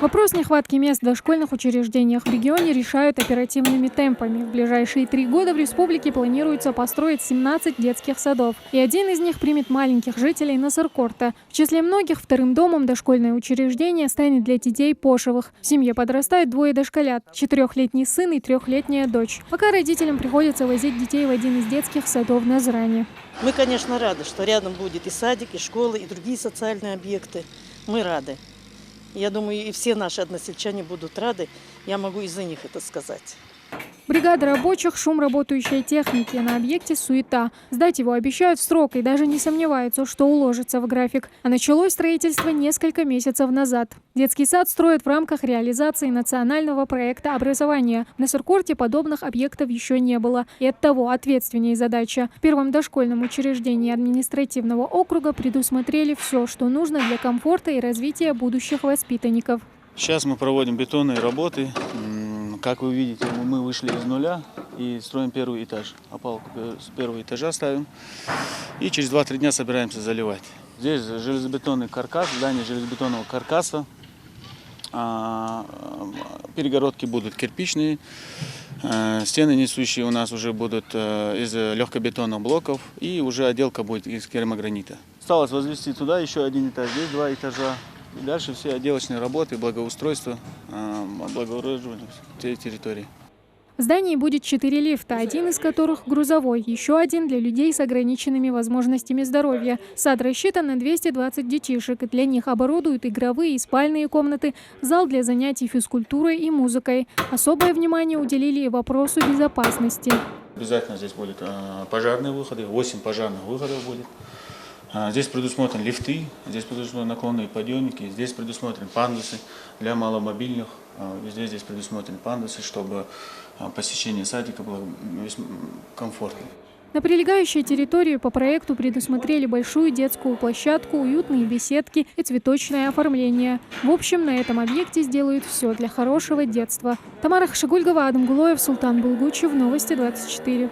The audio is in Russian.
Вопрос нехватки мест в дошкольных учреждениях в регионе решают оперативными темпами. В ближайшие 3 года в республике планируется построить 17 детских садов. И один из них примет маленьких жителей Насыркорта. В числе многих вторым домом дошкольное учреждение станет для детей Пошевых. В семье подрастают 2 дошколят – 4-летний сын и 3-летняя дочь. Пока родителям приходится возить детей в один из детских садов на Зране. Мы, конечно, рады, что рядом будет и садик, и школа, и другие социальные объекты. Мы рады. Я думаю, и все наши односельчане будут рады. Я могу из-за них это сказать. Бригада рабочих, шум работающей техники. На объекте суета. Сдать его обещают в срок и даже не сомневаются, что уложится в график. А началось строительство несколько месяцев назад. Детский сад строят в рамках реализации национального проекта образования. В Насыркорте подобных объектов еще не было. И оттого ответственнее задача. В первом дошкольном учреждении административного округа предусмотрели все, что нужно для комфорта и развития будущих воспитанников. Сейчас мы проводим бетонные работы. Как вы видите, мы вышли из нуля и строим первый этаж. Опалку с первого этажа ставим. И через 2-3 дня собираемся заливать. Здесь железобетонный каркас, здание железобетонного каркаса. Перегородки будут кирпичные. Стены несущие у нас уже будут из легкобетонных блоков. И уже отделка будет из керамогранита. Осталось возвести туда еще 1 этаж, здесь 2 этажа. И дальше все отделочные работы, благоустройство, облагораживание всей территории. В здании будет 4 лифта, один из которых грузовой, еще один для людей с ограниченными возможностями здоровья. Сад рассчитан на 220 детишек, и для них оборудуют игровые и спальные комнаты, зал для занятий физкультурой и музыкой. Особое внимание уделили и вопросу безопасности. Обязательно здесь будут пожарные выходы, 8 пожарных выходов будет. Здесь предусмотрены лифты, здесь предусмотрены наклонные подъемники, здесь предусмотрены пандусы для маломобильных. Везде здесь предусмотрены пандусы, чтобы посещение садика было комфортным. На прилегающей территории по проекту предусмотрели большую детскую площадку, уютные беседки и цветочное оформление. В общем, на этом объекте сделают все для хорошего детства. Тамара Хашагульгова, Адам Гулоев, Султан Булгучев, Новости 24.